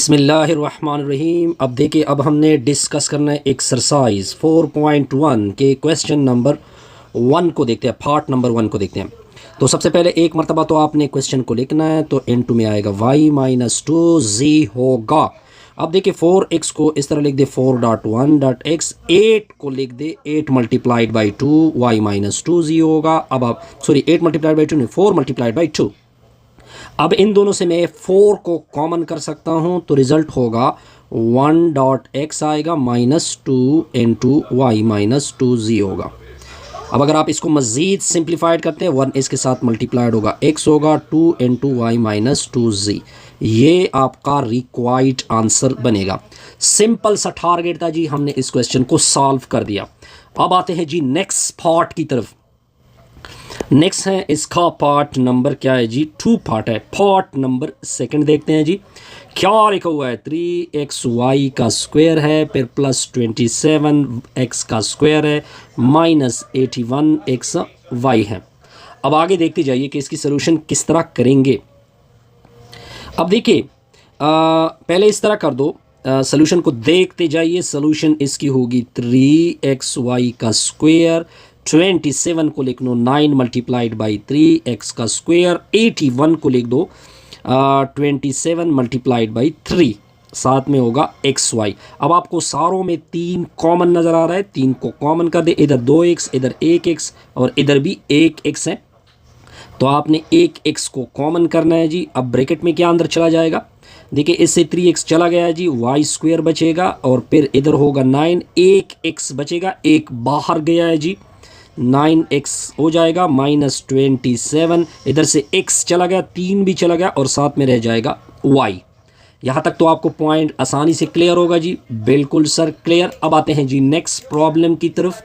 बिस्मिल्लाहिर्रहमानिर्रहीम। अब देखिए, अब हमने डिस्कस करना है एक्सरसाइज 4.1 के क्वेश्चन नंबर 1 को देखते हैं, पार्ट नंबर 1 को देखते हैं। तो सबसे पहले एक मरतबा तो आपने क्वेश्चन को लिखना है, तो इनटू में आएगा y माइनस 2z होगा। अब देखिए 4x को इस तरह लिख दे 4.1.x, 8 को लिख दे 8 multiplied by 2 y minus 2z होगा। अब आप सॉरी 8 मल्टीप्लाइड बाई 2 नहीं, 4 मल्टीप्लाइड बाई 2। अब इन दोनों से मैं 4 को कॉमन कर सकता हूं, तो रिजल्ट होगा 1.x आएगा minus 2 into Y minus 2z होगा। अब अगर आप इसको मज़ीद सिंप्लीफाइड करते हैं, 1 इसके साथ मल्टीप्लाइड होगा, x होगा 2 इंटू वाई माइनस 2z। ये आपका रिक्वायर्ड आंसर बनेगा। सिंपल सा टारगेट था जी, हमने इस क्वेश्चन को सॉल्व कर दिया। अब आते हैं जी नेक्स्ट पार्ट की तरफ। नेक्स्ट है इसका पार्ट नंबर क्या है जी, 2 पार्ट है। पार्ट नंबर 2 देखते हैं जी। क्या लिखा हुआ है, 3xy का स्क्वायर है, फिर प्लस 27x का स्क्वायर है, माइनस 81xy है। अब आगे देखते जाइए कि इसकी सोल्यूशन किस तरह करेंगे। अब देखिए पहले इस तरह कर दो, सोल्यूशन को देखते जाइए। सोल्यूशन इसकी होगी 3xy का स्क्वायर, 27 को लिख लो 9 मल्टीप्लाइड बाई 3x का स्क्वायर, 81 को लिख दो 27 मल्टीप्लाइड बाई 3, साथ में होगा xy। अब आपको सारों में 3 कॉमन नज़र आ रहा है, 3 को कॉमन कर दे। इधर 2x, इधर 1x और इधर भी 1x है, तो आपने 1x को कॉमन करना है जी। अब ब्रैकेट में क्या अंदर चला जाएगा, देखिए इससे 3x चला गया है जी, y स्क्वायर बचेगा और फिर इधर होगा 9, 1x बचेगा, 1 बाहर गया है जी, 9x हो जाएगा माइनस 27। इधर से x चला गया, 3 भी चला गया और साथ में रह जाएगा y। यहाँ तक तो आपको पॉइंट आसानी से क्लियर होगा जी। बिल्कुल सर क्लियर। अब आते हैं जी नेक्स्ट प्रॉब्लम की तरफ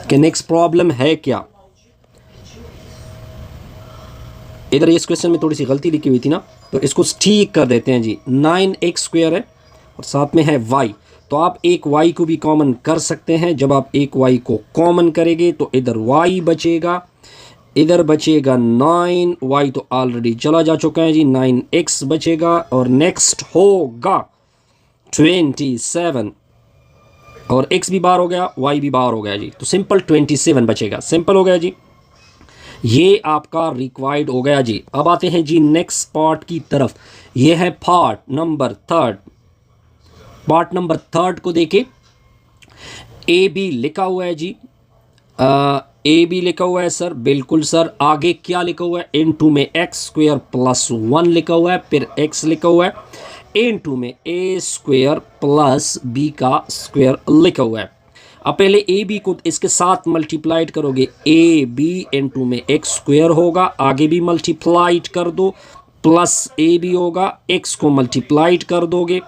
कि नेक्स्ट प्रॉब्लम है क्या। इधर इस क्वेश्चन में थोड़ी सी गलती लिखी हुई थी ना, तो इसको ठीक कर देते हैं जी। 9x स्क्वायर है और साथ में है y, तो आप एक y को भी कॉमन कर सकते हैं। जब आप एक y को कॉमन करेंगे तो इधर y बचेगा, इधर बचेगा 9, y तो ऑलरेडी चला जा चुका है जी, 9x बचेगा और नेक्स्ट होगा 27 और x भी बाहर हो गया, y भी बाहर हो गया जी, तो सिंपल 27 बचेगा। सिंपल हो गया जी, ये आपका रिक्वायर्ड हो गया जी। अब आते हैं जी नेक्स्ट पार्ट की तरफ। ये है पार्ट नंबर 3। पार्ट नंबर 3 को देखें, ए बी लिखा हुआ है जी। ए बी लिखा हुआ है सर, बिल्कुल सर। आगे क्या लिखा हुआ है, इनटू में एक्स स्क्वायर प्लस 1 लिखा हुआ है, फिर एक्स लिखा हुआ है, इनटू में ए स्क्वायर प्लस बी का स्क्वायर लिखा हुआ है। अब पहले ए बी को इसके साथ मल्टीप्लाइड करोगे, ए बी इनटू में एक्स स्क्वायर होगा, आगे भी मल्टीप्लाइड कर दो, प्लस ए बी होगा, एक्स को मल्टीप्लाइड कर दोगे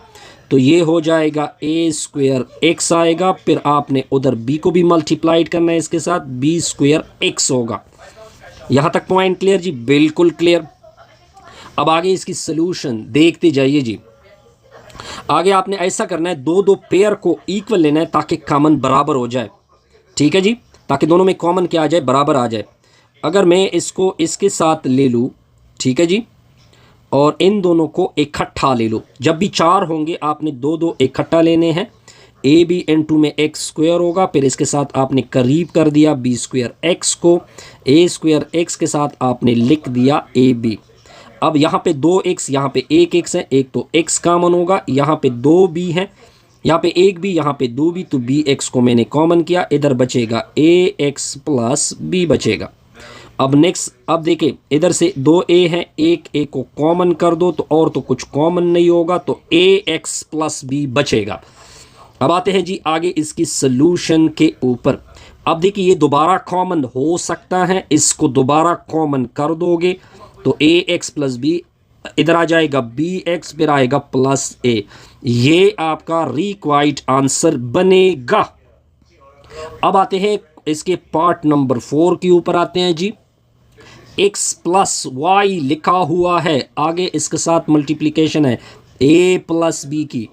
तो ये हो जाएगा ए स्क्वायर एक्स आएगा, फिर आपने उधर बी को भी मल्टीप्लाइड करना है इसके साथ, बी स्क्वायर एक्स होगा। यहाँ तक पॉइंट क्लियर जी, बिल्कुल क्लियर। अब आगे इसकी सोल्यूशन देखते जाइए जी। आगे आपने ऐसा करना है, दो दो पेयर को इक्वल लेना है ताकि कॉमन बराबर हो जाए, ठीक है जी, ताकि दोनों में कॉमन क्या आ जाए, बराबर आ जाए। अगर मैं इसको इसके साथ ले लूँ, ठीक है जी, और इन दोनों को इकट्ठा ले लो, जब भी 4 होंगे आपने दो दो इकट्ठा लेने हैं। ए बी इनटू में एक्स स्क्वायर होगा, फिर इसके साथ आपने करीब कर दिया बी स्क्वायर एक्स को, ए स्क्वायर एक्स के साथ आपने लिख दिया ए बी। अब यहाँ पे 2x, यहाँ पे 1x है, एक तो x कॉमन होगा, यहाँ पे 2b है, यहाँ पे 1b, यहाँ पे 2b, तो bx को मैंने कॉमन किया, इधर बचेगा ax प्लस b बचेगा। अब नेक्स्ट, अब देखिए इधर से 2a है, एक a को कॉमन कर दो तो और तो कुछ कॉमन नहीं होगा, तो ax प्लस b बचेगा। अब आते हैं जी आगे इसकी सोल्यूशन के ऊपर। अब देखिए ये दोबारा कॉमन हो सकता है, इसको दोबारा कॉमन कर दोगे तो ax प्लस बी, इधर आ जाएगा bx, फिर आएगा प्लस a। ये आपका रिक्वायर्ड आंसर बनेगा। अब आते हैं इसके पार्ट नंबर 4 के ऊपर आते हैं जी। x प्लस वाई लिखा हुआ है, आगे इसके साथ मल्टीप्लिकेशन है a प्लस बी की,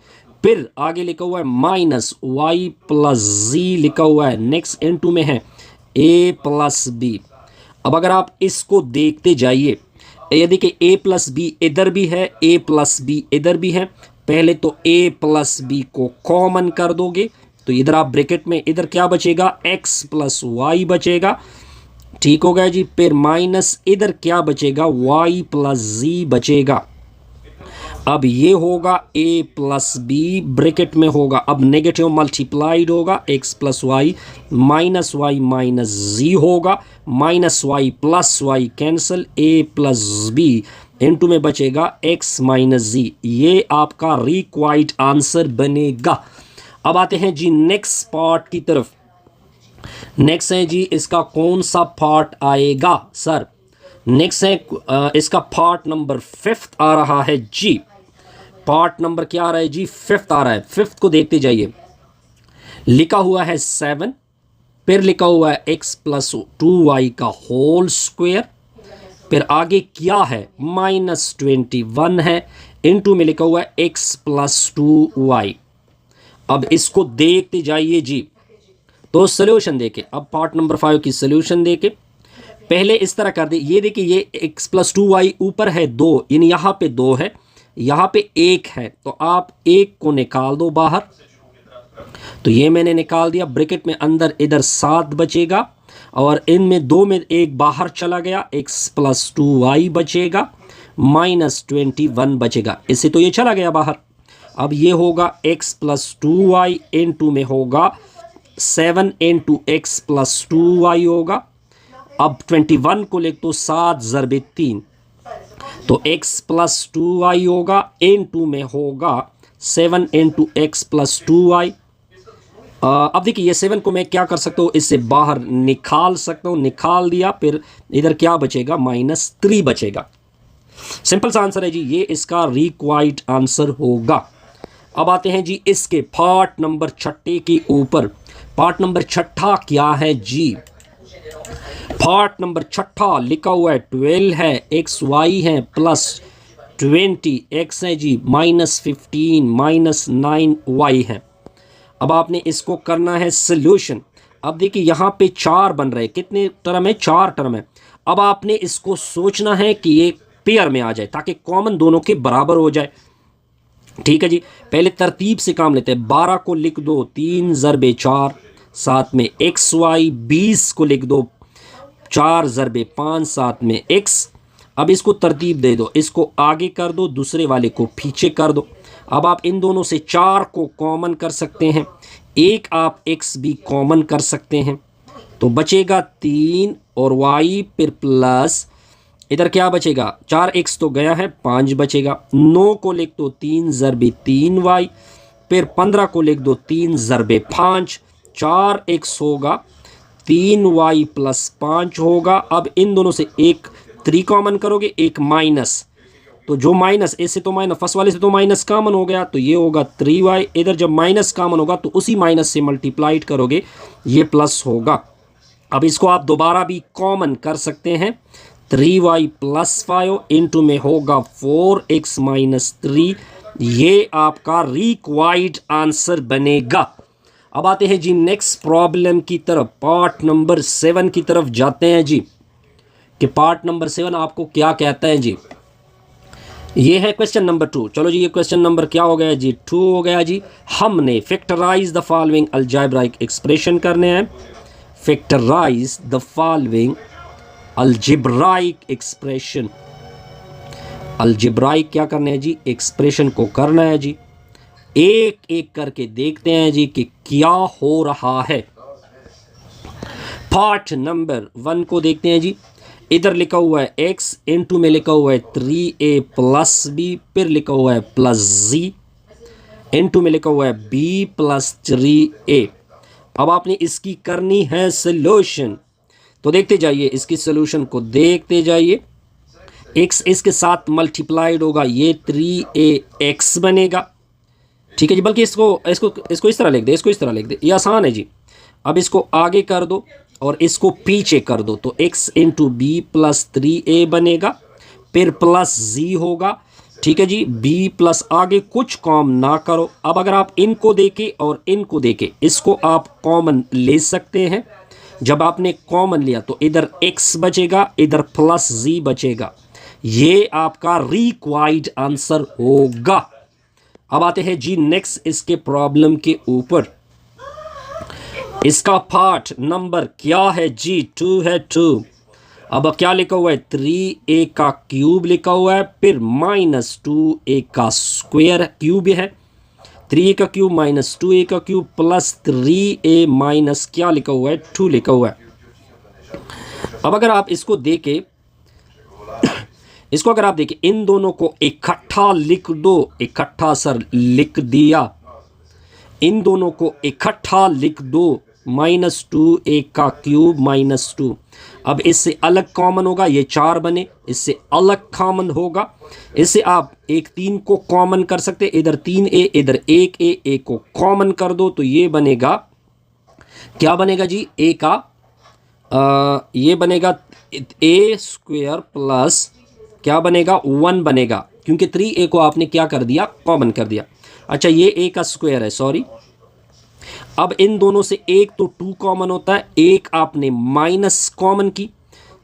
फिर आगे लिखा हुआ है माइनस वाई प्लस z लिखा हुआ है, नेक्स्ट इनटू में है a प्लस बी। अब अगर आप इसको देखते जाइए, ये देखिए ए प्लस बी इधर भी है, ए प्लस बी इधर भी है। पहले तो ए प्लस बी को कॉमन कर दोगे तो इधर आप ब्रैकेट में इधर क्या बचेगा, एक्स प्लस वाई बचेगा। ठीक हो गया जी। फिर माइनस इधर क्या बचेगा, वाई प्लस जी बचेगा। अब ये होगा a प्लस बी ब्रैकेट में होगा, अब नेगेटिव मल्टीप्लाइड होगा, x plus y minus g होगा, minus y plus y cancel, a plus b into में बचेगा x माइनस जी। ये आपका रिक्वायर्ड आंसर बनेगा। अब आते हैं जी नेक्स्ट पार्ट की तरफ। नेक्स्ट है जी इसका कौन सा पार्ट आएगा सर, नेक्स्ट है इसका पार्ट नंबर 5 आ रहा है जी। पार्ट नंबर क्या आ रहा है जी, 5 आ रहा है। 5 को देखते जाइए, लिखा हुआ है 7, फिर लिखा हुआ है x प्लस 2y का होल स्क्वायर, फिर आगे क्या है -21 है, इनटू में लिखा हुआ है x प्लस 2y। अब इसको देखते जाइए जी, तो सोल्यूशन देके, अब पार्ट नंबर 5 की सोल्यूशन देके पहले इस तरह कर दे। ये देखिए ये x प्लस 2y ऊपर है 2, यानी यहाँ पे 2 है, यहाँ पे 1 है, तो आप 1 को निकाल दो बाहर। तो ये मैंने निकाल दिया, ब्रैकेट में अंदर इधर 7 बचेगा और इनमें 2 में 1 बाहर चला गया, x प्लस 2y बचेगा, -21 बचेगा। इससे तो ये चला गया बाहर। अब ये होगा x प्लस 2y इनटू में होगा 7 इंटू एक्स प्लस 2y होगा। अब 21 को लिख तो 7 ज़रबे 3, तो x प्लस 2y होगा, इनटू में होगा 7 इंटू एक्स प्लस 2y। अब देखिए ये 7 को मैं क्या कर सकता हूँ, इससे बाहर निकाल सकता हूँ, निकाल दिया, फिर इधर क्या बचेगा -3 बचेगा। सिंपल सा आंसर है जी, ये इसका रिक्वायर्ड आंसर होगा। अब आते हैं जी इसके पार्ट नंबर 6 के ऊपर। पार्ट नंबर 6 क्या है जी, पार्ट नंबर 6 लिखा हुआ है 12 है, एक्स वाई है प्लस 20 एक्स है जी, -15 -9 वाई है। अब आपने इसको करना है सोल्यूशन। अब देखिए यहाँ पे 4 बन रहे, कितने टर्म है, 4 टर्म है। अब आपने इसको सोचना है कि ये पेयर में आ जाए ताकि कॉमन दोनों के बराबर हो जाए। ठीक है जी, पहले तरतीब से काम लेते हैं। 12 को लिख दो 3 ज़रबे 4, साथ में एक्स वाई। 20 को लिख दो 4 ज़रबे 5, साथ में x। अब इसको तरतीब दे दो, इसको आगे कर दो, दूसरे वाले को पीछे कर दो। अब आप इन दोनों से 4 को कॉमन कर सकते हैं, एक आप x भी कॉमन कर सकते हैं, तो बचेगा 3 और y, फिर प्लस इधर क्या बचेगा, 4x तो गया है, 5 बचेगा। 9 को लिख दो 3 ज़रबे 3y, फिर 15 को लिख दो 3 ज़रबे 5, 4x होगा, 3y प्लस 5 होगा। अब इन दोनों से एक 3 कॉमन करोगे, एक माइनस, तो जो माइनस, इससे तो माइनस, फर्स्ट वाले से तो माइनस कॉमन हो गया, तो ये होगा 3y। इधर जब माइनस कॉमन होगा तो उसी माइनस से मल्टीप्लाइड करोगे, ये प्लस होगा। अब इसको आप दोबारा भी कॉमन कर सकते हैं, 3y प्लस 5 इंटू में होगा 4x माइनस 3। ये आपका रिक्वायर्ड आंसर बनेगा। अब आते हैं जी नेक्स्ट प्रॉब्लम की तरफ, पार्ट नंबर 7 की तरफ जाते हैं जी, कि पार्ट नंबर 7 आपको क्या कहता है जी। ये है क्वेश्चन नंबर 2। चलो जी, ये क्वेश्चन नंबर क्या हो गया जी, 2 हो गया जी। हमने factorise the following algebraic expression करने हैं, factorise the following algebraic expression. Algebraic क्या करना है जी, एक्सप्रेशन को करना है जी। एक एक करके देखते हैं जी कि क्या हो रहा है। पार्ट नंबर 1 को देखते हैं जी। इधर लिखा हुआ है x, इनटू में लिखा हुआ है 3a प्लस b, फिर लिखा हुआ है प्लस z, इनटू में लिखा हुआ है b प्लस 3a। अब आपने इसकी करनी है सोल्यूशन, तो देखते जाइए, इसकी सोल्यूशन को देखते जाइए। x इसके साथ मल्टीप्लाइड होगा, ये 3ax बनेगा। ठीक है जी, बल्कि इसको इस तरह लिख दे, इसको इस तरह लिख दे, ये आसान है जी। अब इसको आगे कर दो और इसको पीछे कर दो, तो x into b plus 3a बनेगा, फिर प्लस z होगा। ठीक है जी, b प्लस आगे कुछ कॉमन ना करो। अब अगर आप इनको देके और इनको देके इसको आप कॉमन ले सकते हैं। जब आपने कॉमन लिया तो इधर x बचेगा, इधर प्लस z बचेगा। ये आपका रिक्वायर्ड आंसर होगा। अब आते हैं जी नेक्स्ट इसके प्रॉब्लम के ऊपर। इसका पार्ट नंबर क्या है जी? 2 है 2। अब क्या लिखा हुआ है? 3a का क्यूब लिखा हुआ है, फिर -2a का स्क्वायर क्यूब है, 3a का क्यूब माइनस 2a का क्यूब प्लस 3a माइनस क्या लिखा हुआ है? 2 लिखा हुआ है। अब अगर आप इसको देखें, इसको अगर आप देखें, इन दोनों को इकट्ठा लिख दो, इकट्ठा सर लिख दिया, इन दोनों को इकट्ठा लिख दो, -2a का क्यूब -2। अब इससे अलग कॉमन होगा, ये 4 बने, इससे अलग कॉमन होगा, इससे आप एक 3 को कॉमन कर सकते, इधर 3a इधर 1a, a को कॉमन कर दो तो ये बनेगा, क्या बनेगा जी? a का ये बनेगा a स्क्वायर प्लस क्या बनेगा? 1 बनेगा, क्योंकि 3a को आपने क्या कर दिया? कॉमन कर दिया। अच्छा, ये a का स्क्वायर है, सॉरी। अब इन दोनों से एक तो 2 कॉमन होता है, एक आपने माइनस कॉमन की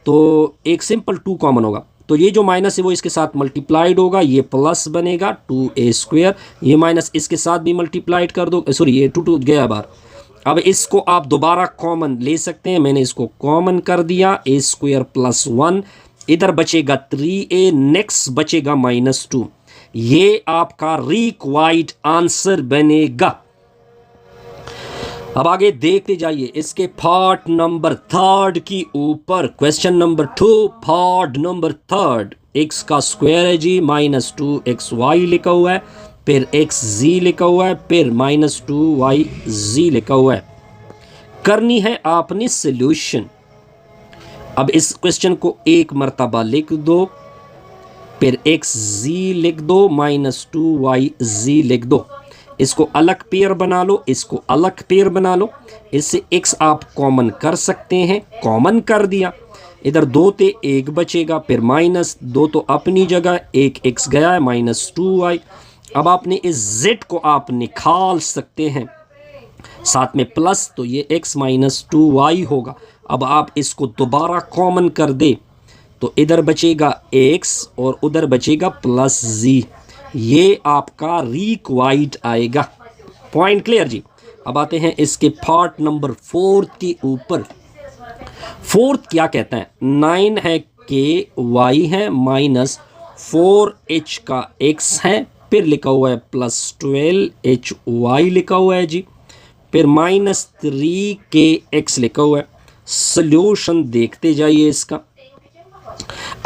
तो एक सिंपल 2 कॉमन होगा, तो ये जो माइनस है वो इसके साथ मल्टीप्लाइड होगा, ये प्लस बनेगा 2a स्क्वायर, ये माइनस इसके साथ भी मल्टीप्लाइड कर दो, सॉरी ये 2 गया बाहर। अब इसको आप दोबारा कॉमन ले सकते हैं, मैंने इसको कॉमन कर दिया, a स्क्वायर प्लस 1, इधर बचेगा 3a, नेक्स्ट बचेगा -2। ये आपका रिक्वायर्ड आंसर बनेगा। अब आगे देखते जाइए इसके पार्ट नंबर 3 की ऊपर, question number 2 part number 3। x का स्क्वायर है जी, -2xy लिखा हुआ है, फिर xz लिखा हुआ है, फिर -2yz लिखा हुआ है। करनी है आपने सॉल्यूशन। अब इस क्वेश्चन को एक मर्तबा लिख दो, फिर xz लिख दो, -2yz लिख दो, इसको अलग पेयर बना लो, इसको अलग पेयर बना लो, इससे x आप कॉमन कर सकते हैं, कॉमन कर दिया, इधर 2 थे 1 बचेगा, फिर -2 तो अपनी जगह, 1 x गया है, -2y। अब आपने इस z को आप निकाल सकते हैं, साथ में प्लस, तो ये x -2y होगा। अब आप इसको दोबारा कॉमन कर दे तो इधर बचेगा x और उधर बचेगा +z, ये आपका रिक्वायर्ड आएगा। पॉइंट क्लियर जी। अब आते हैं इसके पार्ट नंबर 4 के ऊपर। 4 क्या कहता है? 9 है ky है, -4h का x है, फिर लिखा हुआ है +12hy लिखा हुआ है जी, फिर -3kx लिखा हुआ है। सॉल्यूशन देखते जाइए इसका।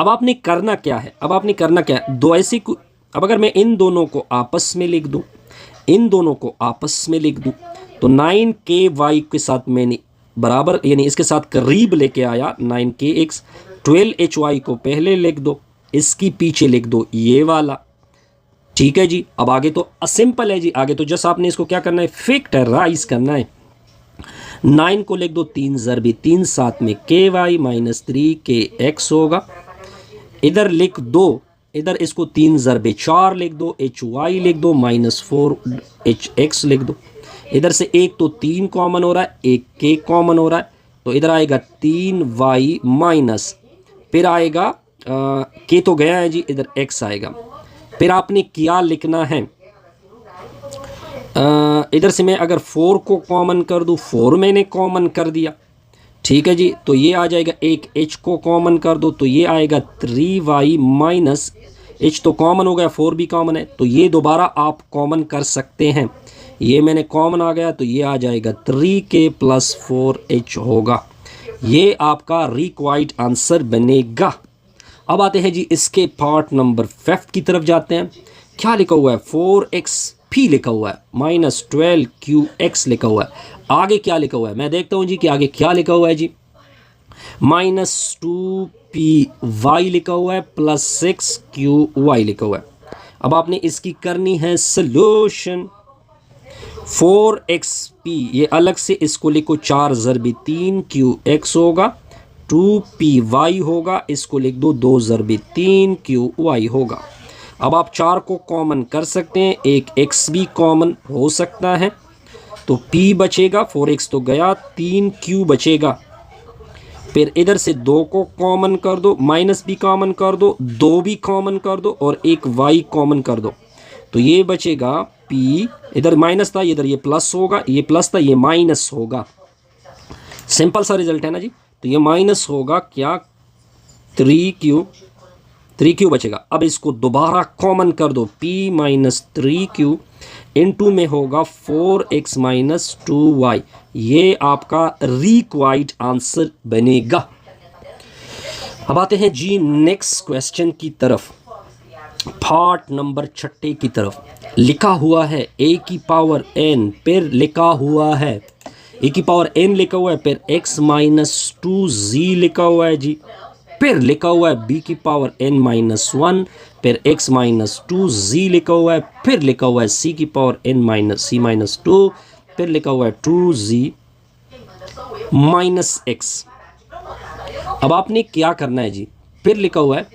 अब आपने करना क्या है? अब आपने करना क्या है? दो ऐसी, अब अगर मैं इन दोनों को आपस में लिख दूं, इन दोनों को आपस में लिख दूं, तो 9ky के साथ मैंने बराबर यानी इसके साथ करीब लेके आया 9kx, 12hy को पहले लिख दो, इसकी पीछे लिख दो ये वाला, ठीक है जी। अब आगे तो सिंपल है जी, आगे तो जस्ट आपने इसको क्या करना है? फैक्टराइज करना है। 9 को लिख दो 3 ज़रबी 3, साथ में ky -3kx होगा, इधर लिख दो, इधर इसको 3 ज़रबे 4 लिख दो, hy लिख दो, -4hx लिख दो, इधर से एक तो 3 कॉमन हो रहा है, एक k कॉमन हो रहा है, तो इधर आएगा 3y माइनस, फिर आएगा k तो गया है जी, इधर x आएगा। फिर आपने क्या लिखना है? इधर से मैं अगर 4 को कॉमन कर दूं, 4 मैंने कॉमन कर दिया, ठीक है जी, तो ये आ जाएगा, एक h को कॉमन कर दो तो ये आएगा 3y माइनस, h तो कॉमन हो गया, 4 भी कॉमन है, तो ये दोबारा आप कॉमन कर सकते हैं, ये मैंने कॉमन आ गया तो ये आ जाएगा 3k + 4h होगा। ये आपका रिक्वायर्ड आंसर बनेगा। अब आते हैं जी इसके पार्ट नंबर 5 की तरफ जाते हैं। क्या लिखा हुआ है? 4xp लिखा हुआ है, -12qx लिखा हुआ है। आगे क्या लिखा हुआ है? मैं देखता हूँ जी कि आगे क्या लिखा हुआ है जी। -2py लिखा हुआ है, +6qy लिखा हुआ है। अब आपने इसकी करनी है सॉल्यूशन। 4xp ये अलग से इसको लिखो, 4 ज़रबी 3qx होगा, 2py होगा, इसको लिख दो 2 ज़रबी 3qy होगा। अब आप 4 को कॉमन कर सकते हैं, एक x भी कॉमन हो सकता है, तो p बचेगा, 4x तो गया, 3q बचेगा, फिर इधर से 2 को कॉमन कर दो, माइनस भी कॉमन कर दो, 2 भी कॉमन कर दो और एक y कॉमन कर दो, तो ये बचेगा p, इधर माइनस था इधर ये प्लस होगा, ये प्लस था ये माइनस होगा। सिंपल सा रिजल्ट है ना जी। तो ये माइनस होगा क्या 3q बचेगा। अब इसको दोबारा कॉमन कर दो, p माइनस 3q इनटू में होगा 4x माइनस 2y। ये आपका रिक्वायर्ड आंसर बनेगा। अब आते हैं जी नेक्स्ट क्वेश्चन की तरफ, पार्ट नंबर 6 की तरफ। लिखा हुआ है a की पावर n, फिर लिखा हुआ है a की पावर n लिखा हुआ है, फिर x माइनस 2z लिखा हुआ है जी, फिर लिखा हुआ है b की पावर n माइनस 1, फिर x माइनस 2z लिखा हुआ है, फिर लिखा हुआ है c की power n minus c minus 2, फिर लिखा हुआ है 2z माइनस x। अब आपने क्या करना है जी, फिर लिखा हुआ है,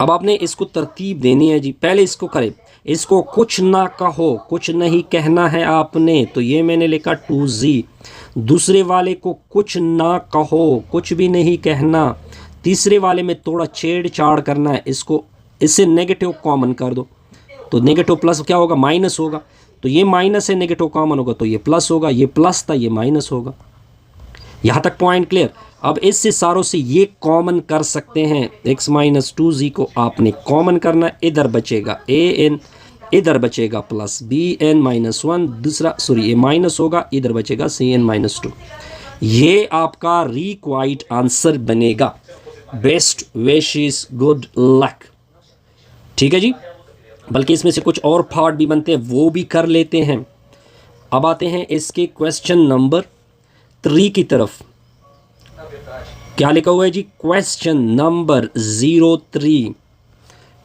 अब आपने इसको तरतीब देनी है जी। पहले इसको करें, इसको कुछ ना कहो, कुछ नहीं कहना है आपने, तो ये मैंने लिखा 2z। दूसरे वाले को कुछ ना कहो, कुछ भी नहीं कहना। तीसरे वाले में थोड़ा छेड़छाड़ करना है, इसको इससे नेगेटिव कॉमन कर दो, तो नेगेटिव प्लस क्या होगा, माइनस होगा। तो ये माइनस है, नेगेटिव कॉमन होगा तो ये प्लस होगा, ये प्लस था ये माइनस होगा। यहाँ तक पॉइंट क्लियर। अब इससे सारों से ये कॉमन कर सकते हैं, x माइनस 2z को आपने कॉमन करना, इधर बचेगा an, इधर बचेगा प्लस bn माइनस 1, दूसरा सॉरी ये माइनस होगा, इधर बचेगा cn माइनस 2। ये आपका रिक्वायर्ड आंसर बनेगा। Best wishes, good luck. ठीक है जी, बल्कि इसमें से कुछ और पार्ट भी बनते हैं, वो भी कर लेते हैं। अब आते हैं इसके क्वेश्चन नंबर 3 की तरफ। क्या लिखा हुआ है जी, क्वेश्चन नंबर 03।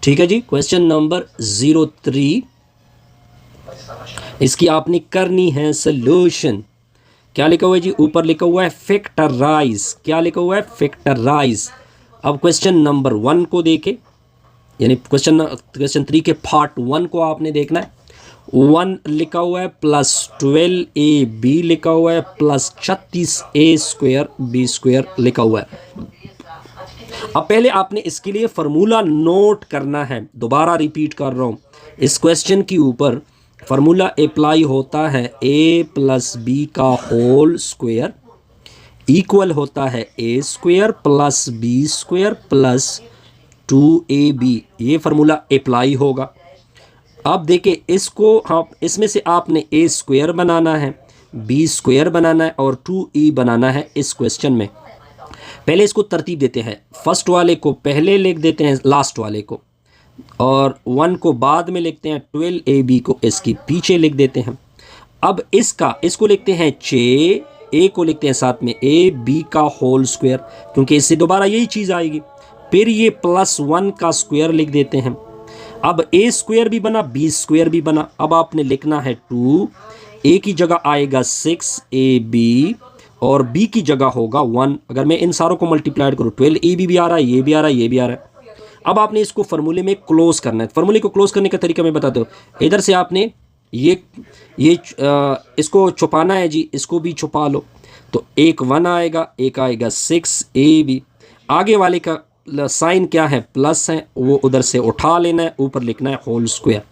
ठीक है जी, क्वेश्चन नंबर 03, इसकी आपने करनी है सोल्यूशन। क्या लिखा हुआ है जी, ऊपर लिखा हुआ है फैक्टराइज। क्या लिखा हुआ है, फैक्टराइज। अब क्वेश्चन नंबर 1 को देखें, यानी क्वेश्चन 3 के पार्ट 1 को आपने देखना है। 1 लिखा हुआ है प्लस 12ab लिखा हुआ है plus 36a square b square लिखा हुआ है। अब पहले आपने इसके लिए फार्मूला नोट करना है। दोबारा रिपीट कर रहा हूँ, इस क्वेश्चन के ऊपर फार्मूला अप्लाई होता है a प्लस b का होल स्क्वायर इक्वल होता है a square plus b square plus 2ab। ये फार्मूला अप्लाई होगा। अब देखिए इसको, हाँ इसमें से आपने a स्क्वायर बनाना है, b स्क्वायर बनाना है और 2e बनाना है इस क्वेश्चन में। पहले इसको तरतीब देते हैं, फर्स्ट वाले को पहले लिख देते हैं लास्ट वाले को, और 1 को बाद में लिखते हैं, 12ab को इसके पीछे लिख देते हैं। अब इसको लिखते हैं 6, a को लिखते हैं साथ में a b का होल स्क्वायर, क्योंकि इससे दोबारा यही चीज़ आएगी। फिर ये प्लस 1 का स्क्वायर लिख देते हैं। अब a स्क्वायर भी बना, b स्क्वायर भी बना। अब आपने लिखना है 2, a की जगह आएगा 6ab और b की जगह होगा 1। अगर मैं इन सारों को मल्टीप्लाइड करूँ, 12ab भी आ रहा है, ये भी आ रहा है, ये भी आ रहा है। अब आपने इसको फार्मूले में क्लोज करना है। फार्मूले को क्लोज करने का तरीका मैं बताता हूँ। इधर से आपने इसको छुपाना है जी, इसको भी छुपा लो। तो एक 1 आएगा, एक आएगा 6ab। आगे वाले का साइन क्या है, प्लस है, वो उधर से उठा लेना है, ऊपर लिखना है होल स्क्वायर।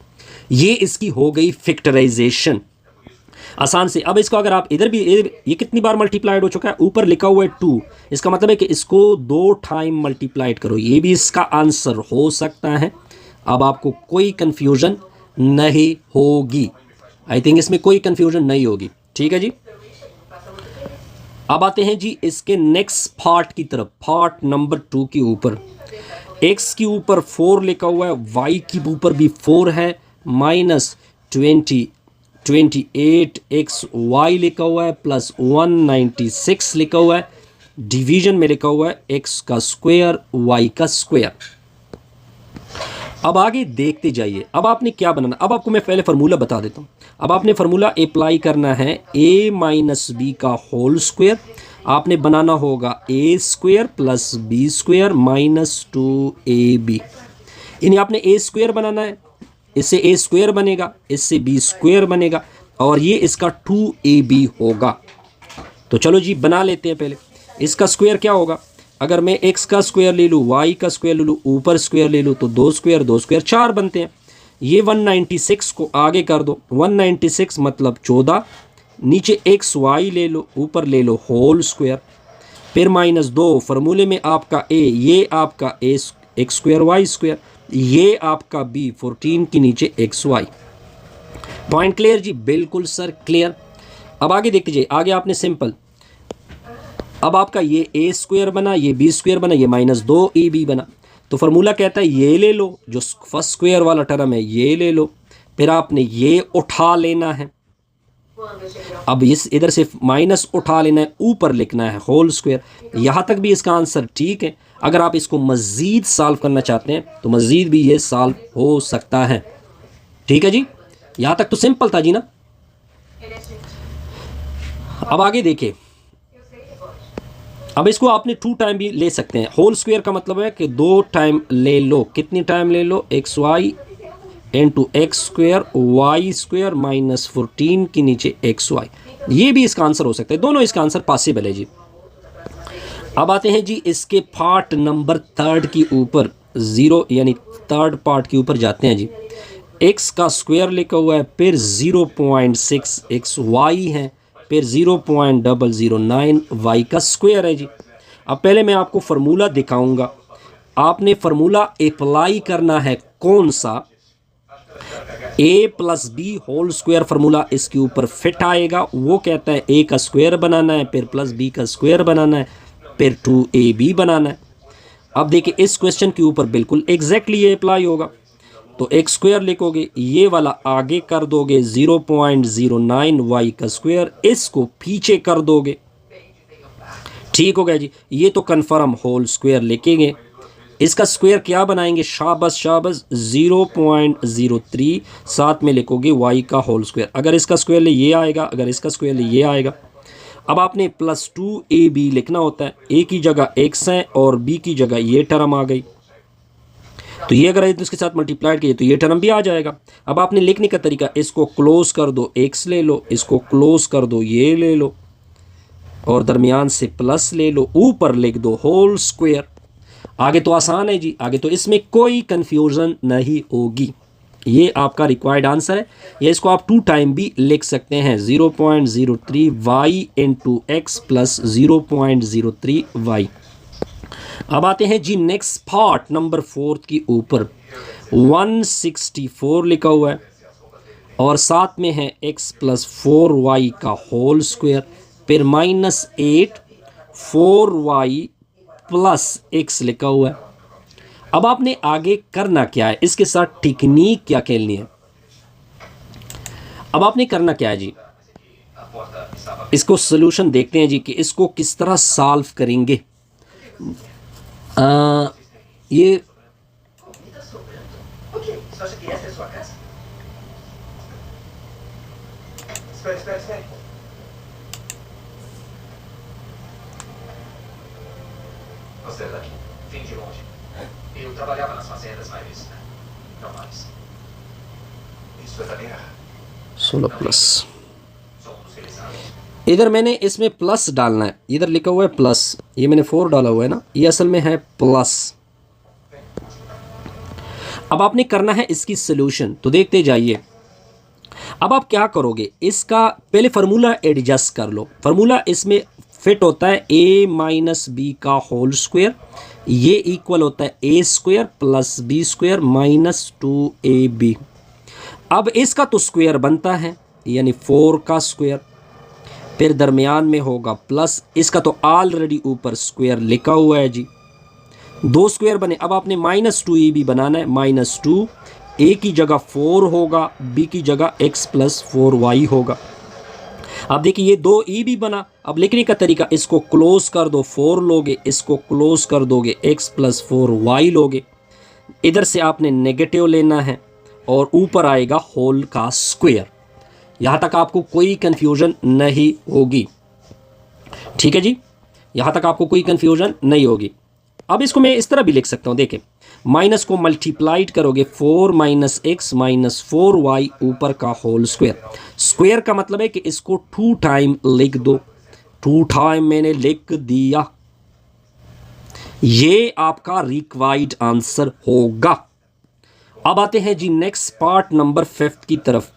ये इसकी हो गई फैक्टराइजेशन आसान से। अब इसको अगर आप इधर भी, ये कितनी बार मल्टीप्लाइड हो चुका है, ऊपर लिखा हुआ है 2, इसका मतलब है कि इसको 2 टाइम मल्टीप्लाइड करो। ये भी इसका आंसर हो सकता है। अब आपको कोई कंफ्यूजन नहीं होगी, आई थिंक इसमें कोई कंफ्यूजन नहीं होगी। ठीक है जी, अब आते हैं जी इसके नेक्स्ट पार्ट की तरफ, पार्ट नंबर 2 के ऊपर। x के ऊपर 4 लिखा हुआ है, y के ऊपर भी 4 है, माइनस 28x y लिखा हुआ है प्लस 196 लिखा हुआ है। डिवीजन में लिखा हुआ है x का स्क्वायर y का स्क्वायर। अब आगे देखते जाइए। अब आपने क्या बनाना, अब आपको मैं पहले फार्मूला बता देता हूँ। अब आपने फार्मूला अप्लाई करना है a माइनस बी का होल स्क्वायर। आपने बनाना होगा a square plus b square minus 2ab। यानी आपने a स्क्वायर बनाना है, इससे a स्क्वायर बनेगा, इससे b स्क्वायर बनेगा और ये इसका 2ab होगा। तो चलो जी बना लेते हैं। पहले इसका स्क्वायर क्या होगा, अगर मैं x का स्क्वायर ले लूँ, y का स्क्वायर ले लूँ, ऊपर स्क्वायर ले लूँ, तो 2 स्क्वायर 4 बनते हैं। ये 196 को आगे कर दो, 196 मतलब 14, नीचे एक्स वाई ले लो, ऊपर ले लो होल स्क्वायर, फिर -2 फार्मूले में आपका a, ये आपका a x square y square, ये आपका b 14 के नीचे एक्स वाई। पॉइंट क्लियर जी? बिल्कुल सर क्लियर। अब आगे देख लीजिए, आगे आपने सिंपल, अब आपका ये a स्क्वायर बना, ये b स्क्वायर बना, ये -2ab बना। तो फार्मूला कहता है ये ले लो, जो फर्स्ट स्क्वायर वाला टर्म है ये ले लो, फिर आपने ये उठा लेना है। अब इस इधर से माइनस उठा लेना है, ऊपर लिखना है होल स्क्वायर। यहाँ तक भी इसका आंसर ठीक है। अगर आप इसको मज़ीद सॉल्व करना चाहते हैं तो मज़ीद भी ये सॉल्व हो सकता है। ठीक है जी, यहाँ तक तो सिंपल था जी ना। अब आगे देखिए, अब इसको आपने 2 टाइम भी ले सकते हैं। होल स्क्वायर का मतलब है कि 2 टाइम ले लो। कितनी टाइम ले लो? X y into x square y square -14 के नीचे एक्स वाई। ये भी इसका आंसर हो सकता है, दोनों इसका आंसर पॉसिबल है जी। अब आते हैं जी इसके पार्ट नंबर 3 के ऊपर, 0 यानी 3rd पार्ट के ऊपर जाते हैं जी। एक्स का स्क्वायर लिखा हुआ है, फिर 0.6 एक्स वाई है, फिर 0.009 वाई का स्क्वायर है जी। अब पहले मैं आपको फार्मूला दिखाऊंगा, आपने फार्मूला अप्लाई करना है। कौन सा? a + b whole square formula इसके ऊपर फिट आएगा। वो कहता है a का स्क्वायर बनाना है, फिर प्लस b का स्क्वायर बनाना है, फिर 2ab बनाना है। अब देखिए इस क्वेश्चन के ऊपर बिल्कुल एग्जैक्टली ये अप्लाई होगा। तो एक्स स्क्वायर लिखोगे, ये वाला आगे कर दोगे 0.09 वाई का स्क्वायर, इसको पीछे कर दोगे। ठीक हो गया जी। ये तो कन्फर्म होल स्क्वायर लिखेंगे, इसका स्क्वायर क्या बनाएंगे? शाबाश शाबाश 0.03, साथ में लिखोगे वाई का होल स्क्वायर। अगर इसका स्क्वायर ले ये आएगा, अगर इसका स्क्वायर ले ये आएगा। अब आपने +2ab लिखना होता है, a की जगह x है और b की जगह ये टर्म आ गई। तो ये अगर इसके साथ मल्टीप्लाइड किए तो ये टर्म भी आ जाएगा। अब आपने लिखने का तरीका, इसको क्लोज कर दो, x ले लो, इसको क्लोज कर दो, ये ले लो, और दरमियान से प्लस ले लो, ऊपर लिख दो होल स्क्वायर। आगे तो आसान है जी, आगे तो इसमें कोई कंफ्यूजन नहीं होगी। ये आपका रिक्वायर्ड आंसर है। या इसको आप 2 टाइम भी लिख सकते हैं, 0.03 y into x plus 0.03 y. अब आते हैं जी नेक्स्ट पार्ट नंबर 4 के ऊपर। 164 लिखा हुआ है और साथ में है x + 4y का होल स्क्वायर, फिर -8 4y + x लिखा हुआ है। अब आपने आगे करना क्या है, इसके साथ टेक्निक क्या खेलनी है। अब आपने करना क्या है जी, इसको सॉल्यूशन देखते हैं जी कि इसको किस तरह सॉल्व करेंगे। ये Você é daqui, vim de longe. Eu trabalhava nas fazendas, mas não mais. Isso é da guerra. 16+, इधर मैंने इसमें प्लस डालना है, इधर लिखा हुआ है प्लस, ये मैंने 4 डाला हुआ है ना, ये असल में है प्लस। अब आपने करना है इसकी सॉल्यूशन, तो देखते जाइए। अब आप क्या करोगे, इसका पहले फार्मूला एडजस्ट कर लो। फार्मूला इसमें फिट होता है a - b का होल स्क्वायर, ये इक्वल होता है a square + b square -2ab। अब इसका तो स्क्वायर बनता है, यानी 4 का स्क्वायर, फिर दरमियान में होगा प्लस, इसका तो ऑलरेडी ऊपर स्क्वायर लिखा हुआ है जी। 2 स्क्वायर बने। अब आपने -2ab बनाना है, -2, a की जगह 4 होगा, b की जगह x + 4y होगा। अब देखिए ये 2e बना। अब लिखने का तरीका, इसको क्लोज कर दो, 4 लोगे, इसको क्लोज कर दोगे, x + 4y लोगे। इधर से आपने नेगेटिव लेना है और ऊपर आएगा होल का स्क्वायर। यहाँ तक आपको कोई कंफ्यूजन नहीं होगी। ठीक है जी, यहाँ तक आपको कोई कंफ्यूजन नहीं होगी। अब इसको मैं इस तरह भी लिख सकता हूँ, देखिए माइनस को मल्टीप्लाइड करोगे, 4 - x - 4y ऊपर का होल स्क्वायर। स्क्वायर का मतलब है कि इसको 2 टाइम लिख दो, 2 टाइम मैंने लिख दिया। ये आपका रिक्वायर्ड आंसर होगा। अब आते हैं जी नेक्स्ट पार्ट नंबर 5 की तरफ।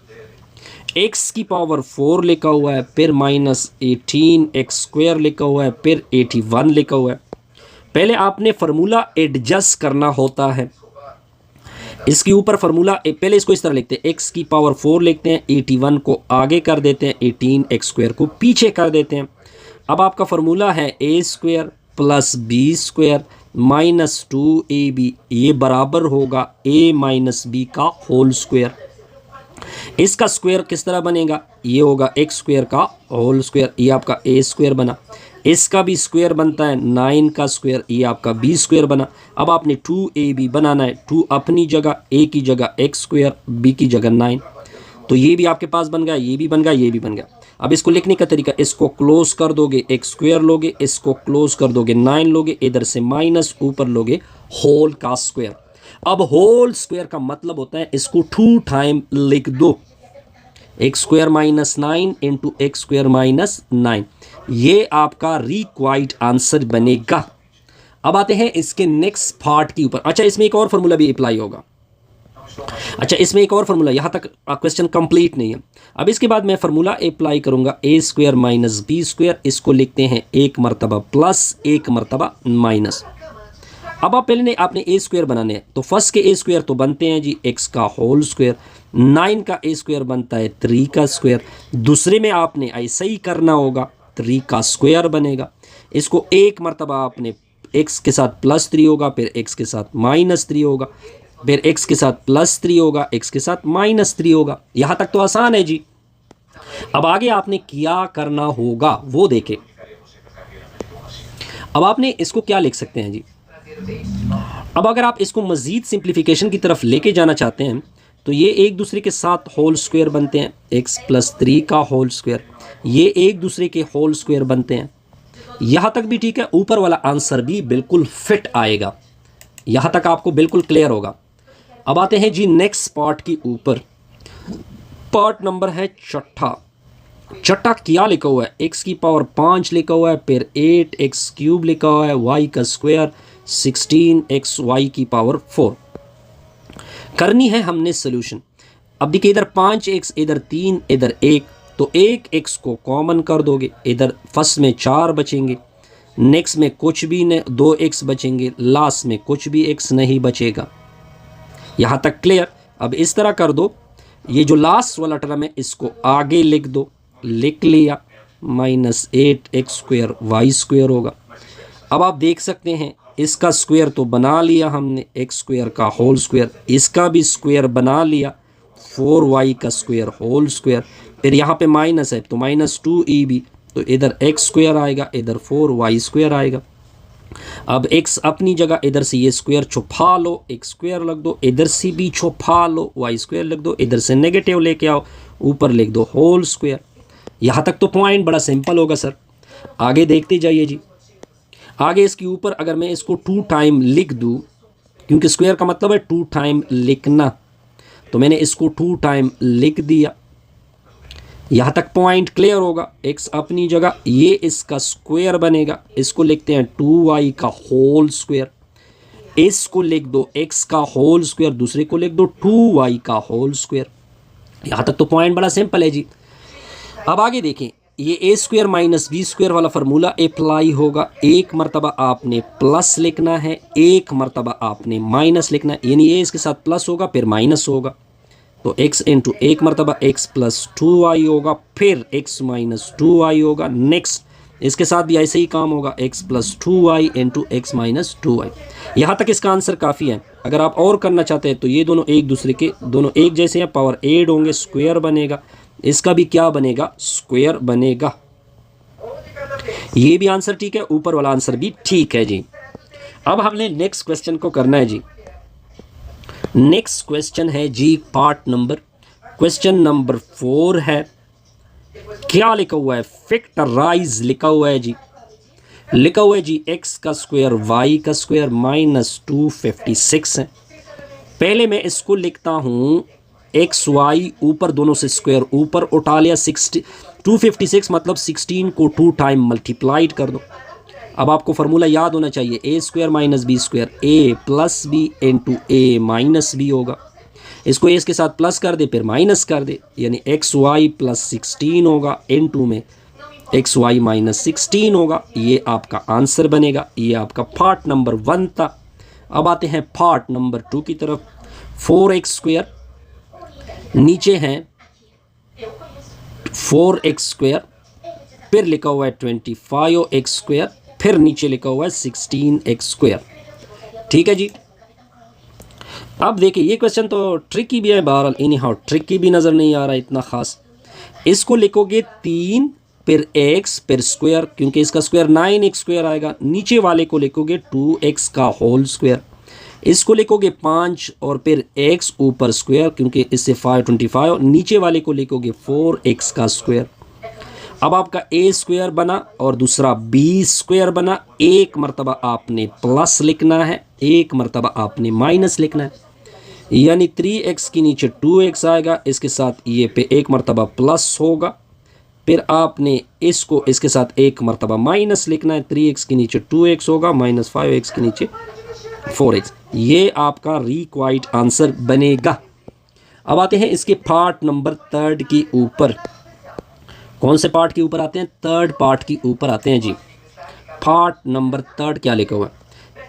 x की पावर 4 लिखा हुआ है, फिर -18 x स्क्वायर लिखा हुआ है, फिर 81 लिखा हुआ है। पहले आपने फार्मूला एडजस्ट करना होता है। इसके ऊपर फार्मूला पहले इसको इस तरह लिखते हैं, x की पावर 4 लिखते हैं, 81 को आगे कर देते हैं, 18 x स्क्वायर को पीछे कर देते हैं। अब आपका फार्मूला है a square plus b square minus 2ab, ये बराबर होगा a माइनस b का होल स्क्वायर। इसका स्क्वायर किस तरह बनेगा, ये होगा x स्क्वायर का होल स्क्वायर, ये आपका a स्क्वायर बना। इसका भी स्क्वायर बनता है 9 का स्क्वायर, ये आपका b स्क्वायर बना। अब आपने 2ab बनाना है, 2 अपनी जगह, a की जगह x स्क्वायर, b की जगह 9। तो ये भी आपके पास बन गया, ये भी बन गया, ये भी बन गया। अब इसको लिखने का तरीका, इसको क्लोज कर दोगे x स्क्वायर लोगे, इसको क्लोज कर दोगे 9 लोगे, इधर से माइनस, ऊपर लोगे होल का स्क्वायर। अब होल स्क्वायर का मतलब होता है इसको 2 टाइम लिख दो, x square minus 9 into x square minus 9, ये आपका रिक्वायर्ड आंसर बनेगा। अब आते हैं इसके नेक्स्ट पार्ट के ऊपर। अच्छा, इसमें एक और फार्मूला भी अप्लाई होगा। अच्छा, इसमें एक और फार्मूला, यहाँ तक क्वेश्चन कंप्लीट नहीं है। अब इसके बाद मैं फार्मूला अप्लाई करूँगा, a square minus b square, इसको लिखते हैं एक मरतबा प्लस, एक मरतबा माइनस। अब आप पहले आपने a स्क्वायर बनाने हैं, तो फर्स्ट के a स्क्वायर तो बनते हैं जी x का होल स्क्वायर, 9 का a स्क्वायर बनता है 3 का स्क्वायर। दूसरे में आपने ऐसा ही करना होगा, 3 का स्क्वायर बनेगा। इसको एक मरतबा आपने x के साथ प्लस 3 होगा, फिर x के साथ माइनस 3 होगा, फिर x के साथ प्लस 3 होगा, x के साथ माइनस 3 होगा। यहाँ तक तो आसान है जी। अब आगे आपने क्या करना होगा वो देखें। अब आपने इसको क्या लिख सकते हैं जी। अब अगर आप इसको मज़ीद सिंप्लीफिकेशन की तरफ लेके जाना चाहते हैं तो ये एक दूसरे के साथ होल स्क्वायर बनते हैं, x प्लस 3 का होल स्क्वायर, ये एक दूसरे के होल स्क्वायर बनते हैं। यहाँ तक भी ठीक है, ऊपर वाला आंसर भी बिल्कुल फिट आएगा। यहाँ तक आपको बिल्कुल क्लियर होगा। अब आते हैं जी नेक्स्ट पार्ट के ऊपर। पार्ट नंबर है छठा क्या लिखा हुआ है, x की पावर 5 लिखा हुआ है, फिर 8x क्यूब लिखा हुआ है, y का स्क्वायर 16x y की पावर 4। करनी है हमने सोल्यूशन। अब देखिए, इधर 5x, इधर 3, इधर 1, तो एक x को कॉमन कर दोगे, इधर फर्स्ट में 4 बचेंगे, नेक्स्ट में कुछ भी नहीं, 2x बचेंगे, लास्ट में कुछ भी x नहीं बचेगा। यहाँ तक क्लियर। अब इस तरह कर दो, ये जो लास्ट वाला टर्म है इसको आगे लिख दो, लिख लिया, -8x स्क्वायर y स्क्वायर होगा। अब आप देख सकते हैं इसका स्क्वायर तो बना लिया हमने, x स्क्वायर का होल स्क्वायर, इसका भी स्क्वायर बना लिया, 4y का स्क्वायर होल स्क्वायर, फिर यहाँ पे माइनस है तो -2ab, तो इधर x स्क्वायर आएगा, इधर 4y स्क्वायर आएगा। अब x अपनी जगह, इधर से ये स्क्वायर छुपा लो, x स्क्वायर लिख दो, इधर से भी छुपा लो, y स्क्वायर लिख दो, इधर से नेगेटिव लेके आओ, ऊपर लिख दो होल स्क्वायर। यहाँ तक तो पॉइंट बड़ा सिंपल होगा सर। आगे देखते जाइए जी। आगे इसके ऊपर अगर मैं इसको 2 टाइम लिख दूँ, क्योंकि स्क्वायर का मतलब है 2 टाइम लिखना, तो मैंने इसको 2 टाइम लिख दिया। यहाँ तक पॉइंट क्लियर होगा। x अपनी जगह, ये इसका स्क्वायर बनेगा, इसको लिखते हैं 2y का होल स्क्वायर, इसको लिख दो x का होल स्क्वायर, दूसरे को लिख दो 2y का होल स्क्वायर। यहाँ तक तो पॉइंट बड़ा सिंपल है जी। अब आगे देखें, ये a square minus b square वाला फार्मूला अप्लाई होगा। एक मरतबा आपने प्लस लिखना है, एक मरतबा आपने माइनस लिखना है, यानी a इसके साथ प्लस होगा फिर माइनस होगा, तो x इंटू एक मरतबा x प्लस 2y होगा, फिर x माइनस 2y होगा। नेक्स्ट इसके साथ भी ऐसे ही काम होगा, x plus 2y into x minus 2y। यहाँ तक इसका आंसर काफ़ी है। अगर आप और करना चाहते हैं तो ये दोनों एक दूसरे के, दोनों एक जैसे हैं, पावर ऐड होंगे, स्क्वायर बनेगा, इसका भी क्या बनेगा, स्क्वायर बनेगा। ये भी आंसर ठीक है, ऊपर वाला आंसर भी ठीक है जी। अब हमने नेक्स्ट क्वेश्चन को करना है जी। नेक्स्ट क्वेश्चन है जी पार्ट नंबर, क्वेश्चन नंबर 4 है। क्या लिखा हुआ है, फैक्टराइज लिखा हुआ है जी। लिखा हुआ है जी x का स्क्वायर y का स्क्वायर -256 है। पहले मैं इसको लिखता हूँ एक्स वाई ऊपर दोनों से स्क्वायर ऊपर उठा लिया, 256 मतलब 16 को 2 टाइम मल्टीप्लाइड कर दो। अब आपको फार्मूला याद होना चाहिए, ए स्क्वायर माइनस बी स्क्वायर, ए प्लस बी इंटू ए माइनस बी होगा। इसको ए के साथ प्लस कर दे फिर माइनस कर दे, यानी एक्स वाई प्लस 16 होगा इनटू में एक्स वाई माइनस 16 होगा। ये आपका आंसर बनेगा। ये आपका पार्ट नंबर 1 था। अब आते हैं पार्ट नंबर 2 की तरफ। 4x स्क्वायर, नीचे हैं 4x स्क्वायर, फिर लिखा हुआ है 25x स्क्वायर, फिर नीचे लिखा हुआ है 16x स्क्वायर। ठीक है जी। अब देखिए ये क्वेश्चन तो ट्रिकी भी है, बहरहाल एनी हाउ ट्रिकी भी नज़र नहीं आ रहा इतना ख़ास। इसको लिखोगे 3 फिर x फिर स्क्वायर, क्योंकि इसका स्क्वायर 9x स्क्वायर आएगा। नीचे वाले को लिखोगे 2x का होल स्क्वायर। इसको लिखोगे 5 और फिर x ऊपर स्क्वायर, क्योंकि इससे 525। नीचे वाले को लिखोगे 4x का स्क्वायर। अब आपका a स्क्वायर बना और दूसरा b स्क्वायर बना। एक मरतबा आपने प्लस लिखना है, एक मरतबा आपने माइनस लिखना है, यानी 3x के नीचे 2x आएगा, इसके साथ ये पे एक मरतबा प्लस होगा, फिर आपने इसको इसके साथ एक मरतबा माइनस लिखना है। 3x के नीचे 2x होगा, माइनस 5x के नीचे 4x। ये आपका रिक्वायर्ड आंसर बनेगा। अब आते हैं इसके पार्ट नंबर 3 के ऊपर। कौन से पार्ट के ऊपर आते हैं? 3rd पार्ट के ऊपर आते हैं जी। पार्ट नंबर 3 क्या लिखा हुआ है?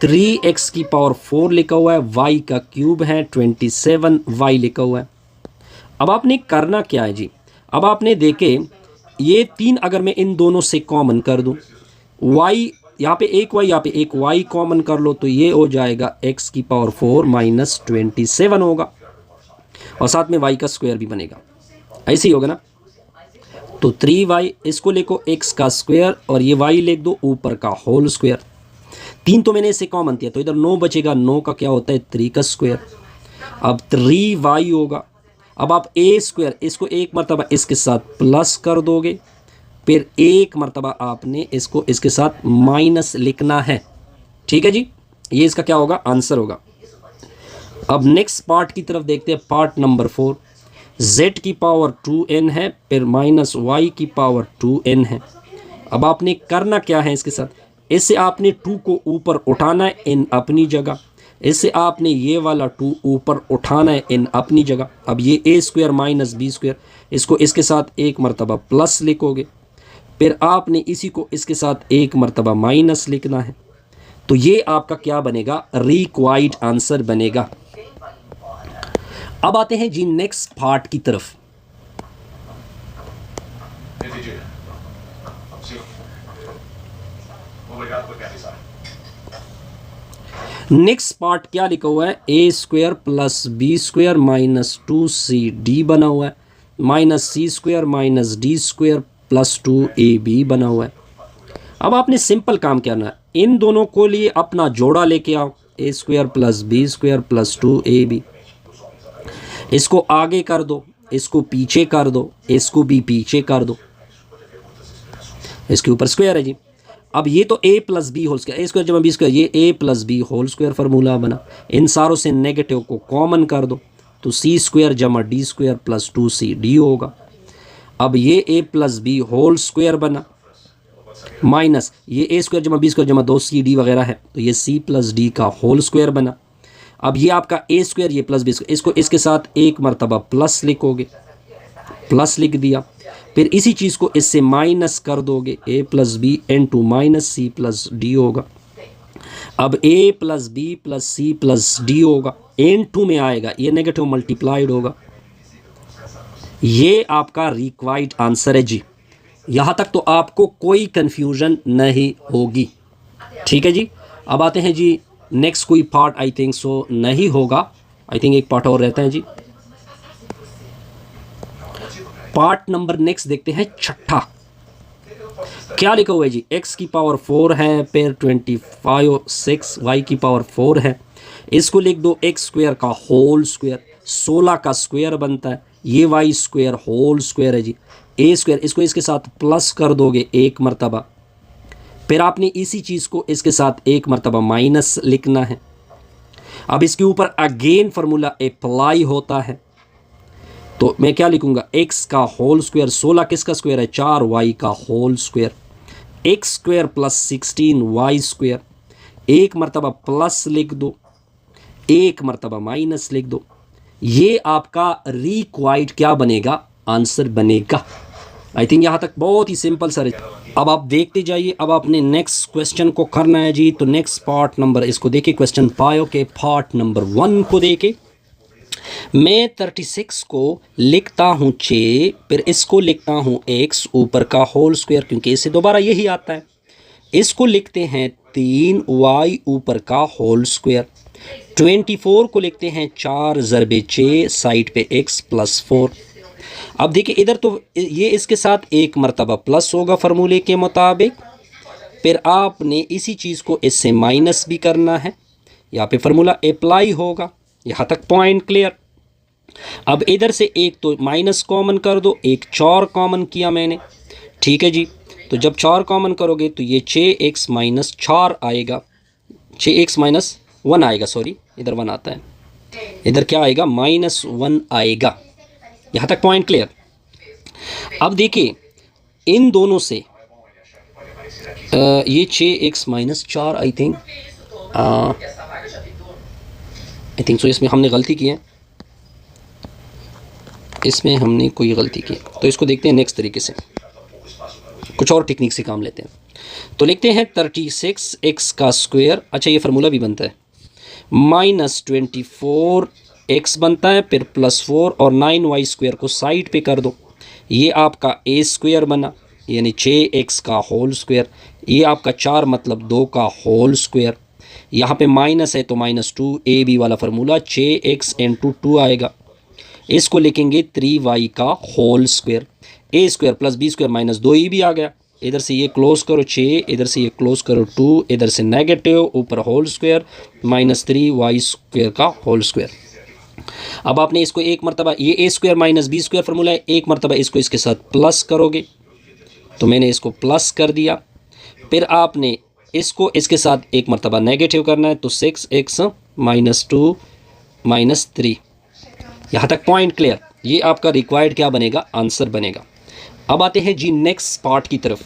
3x की पावर 4 लिखा हुआ है, y का क्यूब है 27y लिखा हुआ है। अब आपने करना क्या है जी? अब आपने देखे ये 3 अगर मैं इन दोनों से कॉमन कर दूं, y यहाँ पे एक y यहाँ पे एक y कॉमन कर लो तो ये हो जाएगा x की पावर 4 माइनस 27 होगा, और साथ में y का स्क्वायर भी बनेगा। ऐसे ही होगा ना। तो 3y, इसको लिखो x का स्क्वायर और ये y लिख दो ऊपर का होल स्क्वायर। 3 तो मैंने इससे कॉमन किया तो इधर 9 बचेगा, 9 का क्या होता है 3 का स्क्वायर। अब 3y होगा। अब आप a स्क्वायर इसको एक मरतबा इसके साथ प्लस कर दोगे, फिर एक मरतबा आपने इसको इसके साथ माइनस लिखना है। ठीक है जी, ये इसका क्या होगा आंसर होगा। अब नेक्स्ट पार्ट की तरफ देखते हैं, पार्ट नंबर 4। z की पावर 2n है, फिर माइनस y की पावर 2n है। अब आपने करना क्या है इसके साथ? इससे आपने 2 को ऊपर उठाना है इन अपनी जगह, इससे आपने ये वाला 2 ऊपर उठाना है इन अपनी जगह। अब ये a square minus b square, इसको इसके साथ एक मरतबा प्लस लिखोगे, फिर आपने इसी को इसके साथ एक मरतबा माइनस लिखना है। तो ये आपका क्या बनेगा? रिक्वायर्ड आंसर बनेगा। अब आते हैं जी नेक्स्ट पार्ट की तरफ। Entendi. Sim. Obrigado por me avisar. Next part क्या लिखा हुआ है? A square plus b square minus 2cd बना हुआ है, minus c square minus d square plus 2ab बना हुआ है। अब आपने सिंपल काम करना है, इन दोनों को लिए अपना जोड़ा लेके आओ, a square plus b square plus 2ab। इसको आगे कर दो, इसको पीछे कर दो, इसको भी पीछे कर दो, इसके ऊपर स्क्वायर है जी। अब ये तो a plus b whole square, a square जमा बी स्क्वायर, ये a plus b whole square formula बना। इन सारों से नेगेटिव को कॉमन कर दो तो सी स्क्वायर जमा डी स्क्वायर प्लस 2cd होगा। अब ये a plus b whole square बना, माइनस ये a स्क्वायर जमा बी स्क्वायर जमा 2cd वगैरह है, तो ये c प्लस डी का होल स्क्वायर बना। अब ये आपका a स्क्वायर ये प्लस बी स्क्वायर, इसको इसके साथ एक मरतबा प्लस लिखोगे, प्लस लिख दिया, फिर इसी चीज़ को इससे माइनस कर दोगे, a plus b into minus c plus d होगा। अब a plus b plus c plus d होगा, इंटू में आएगा, ये नेगेटिव मल्टीप्लाइड होगा। ये आपका रिक्वायर्ड आंसर है जी। यहाँ तक तो आपको कोई कन्फ्यूजन नहीं होगी। ठीक है जी। अब आते हैं जी नेक्स्ट, कोई पार्ट आई थिंक सो नहीं होगा, आई थिंक एक पार्ट और रहता है जी। पार्ट नंबर नेक्स्ट देखते हैं, छठा। क्या लिखा हुआ है जी? x की पावर 4 है, फिर 25 6, y की पावर 4 है। इसको लिख दो x स्क्वायर का होल स्क्वायर, 16 का स्क्वायर बनता है, ये y स्क्वायर होल स्क्वायर है जी। a स्क्वायर इसको इसके साथ प्लस कर दोगे एक मरतबा, फिर आपने इसी चीज़ को इसके साथ एक मरतबा माइनस लिखना है। अब इसके ऊपर अगेन फार्मूला अप्लाई होता है, तो मैं क्या लिखूँगा, एक्स का होल स्क्वायर, 16 किसका स्क्वायर है, 4 वाई का whole square, x square plus 16 y square, एक मरतबा प्लस लिख दो, एक मरतबा माइनस लिख दो। ये आपका रिक्वायर्ड क्या बनेगा, आंसर बनेगा। आई थिंक यहाँ तक बहुत ही सिंपल सर। अब आप देखते जाइए, अब आपने नेक्स्ट क्वेश्चन को करना है जी। तो नेक्स्ट पार्ट नंबर, इसको देखिए क्वेश्चन पायो के पार्ट नंबर 1 को देखे। मैं 36 को लिखता हूँ 6, फिर इसको लिखता हूँ x ऊपर का होल स्क्वायर, क्योंकि इसे दोबारा यही आता है। इसको लिखते हैं 3 y ऊपर का होल स्क्वायर। 24 को लिखते हैं 4 ज़रबे 6, साइड पे x प्लस 4। अब देखिए इधर तो ये इसके साथ एक मरतबा प्लस होगा फार्मूले के मुताबिक, फिर आपने इसी चीज़ को इससे माइनस भी करना है, यहाँ पे फार्मूला अप्लाई होगा। यहाँ तक पॉइंट क्लियर। अब इधर से एक तो माइनस कॉमन कर दो, एक 4 कॉमन किया मैंने, ठीक है जी। तो जब 4 कॉमन करोगे तो ये 6x माइनस 4 आएगा, 6x माइनस 1 आएगा, सॉरी इधर 1 आता है, इधर क्या आएगा, -1 आएगा। यहाँ तक पॉइंट क्लियर। अब देखिए इन दोनों से ये 6x minus 4 I think so इसमें हमने गलती की है, इसमें हमने कोई गलती की। तो इसको देखते हैं नेक्स्ट तरीके से, कुछ और टेक्निक से काम लेते हैं। तो लिखते हैं 36x का स्क्वायर, अच्छा ये फार्मूला भी बनता है, -24x बनता है, फिर +4 और 9y स्क्वायर को साइड पे कर दो, ये आपका a स्क्वायर बना, यानी 6x का होल स्क्वायर। ये आपका 4 मतलब 2 का होल स्क्वायर। यहाँ पे माइनस है तो -2, ए बी वाला फार्मूला 6x इंटू 2 आएगा। इसको लिखेंगे 3y का whole square, a square plus b square minus 2e भी आ गया। इधर से ये क्लोज करो 6, इधर से ये क्लोज करो 2, इधर से नेगेटिव, ऊपर होल स्क्वायर -3y स्क्वायर का होल स्क्वायर। अब आपने इसको एक मरतबा, ये a square minus b square formula है, एक मरतबा इसको इसके साथ प्लस करोगे, तो मैंने इसको प्लस कर दिया। फिर आपने इसको इसके साथ एक मरतबा नेगेटिव करना है, तो 6x -2 -3। यहाँ तक पॉइंट क्लियर। ये आपका रिक्वायर्ड क्या बनेगा, आंसर बनेगा। अब आते हैं जी नेक्स्ट पार्ट की तरफ।